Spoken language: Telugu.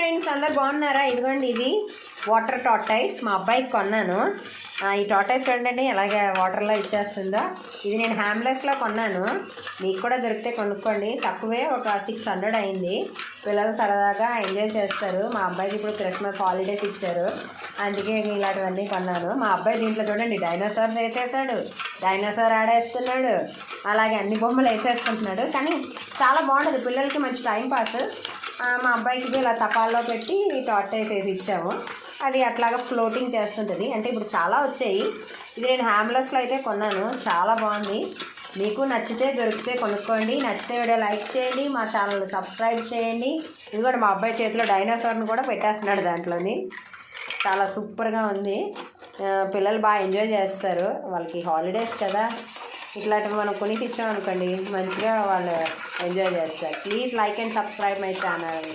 ఫ్రెండ్స్, అందరు బాగున్నారా? ఇదిగోండి, ఇది వాటర్ టార్టాయిస్ మా అబ్బాయికి కొన్నాను. ఈ టార్టాయిస్ చూడండి ఎలాగే వాటర్లో ఇచ్చేస్తుందో. ఇది నేను హ్యామ్లెస్లో కొన్నాను. మీకు కూడా దొరికితే కొనుక్కోండి, తక్కువే, ఒక 600 అయింది. పిల్లలు సరదాగా ఎంజాయ్ చేస్తారు. మా అబ్బాయికి ఇప్పుడు క్రిస్మస్ హాలిడేస్ ఇచ్చారు, అందుకే ఇలాంటివన్నీ కొన్నాను. మా అబ్బాయి దీంట్లో చూడండి డైనోసార్స్ వేసేసాడు, డైనోసార్ ఆడేస్తున్నాడు, అలాగే అన్ని బొమ్మలు వేసేసుకుంటున్నాడు. కానీ చాలా బాగుంటుంది, పిల్లలకి మంచి టైం పాస్. మా అబ్బాయికి ఇలా తపాల్లో పెట్టి టార్టాయిస్ వేసి ఇచ్చాము. అది అట్లాగా ఫ్లోటింగ్ చేస్తుంటుంది. అంటే ఇప్పుడు చాలా వచ్చాయి. ఇది నేను హ్యామ్లెస్లో అయితే కొన్నాను, చాలా బాగుంది. మీకు నచ్చితే దొరికితే కొనుక్కోండి. నచ్చితే వీడియో లైక్ చేయండి, మా ఛానల్ సబ్స్క్రైబ్ చేయండి. ఇది కూడా మా అబ్బాయి చేతిలో డైనోసార్ని కూడా పెట్టేస్తున్నాడు దాంట్లోని. చాలా సూపర్గా ఉంది. పిల్లలు బాగా ఎంజాయ్ చేస్తారు, వాళ్ళకి హాలిడేస్ కదా. ఇట్లాంటివి మనం కొనిసి ఇచ్చామనుకోండి, మంచిగా వాళ్ళు ఎంజాయ్ చేస్తారు. Please like and subscribe my channel.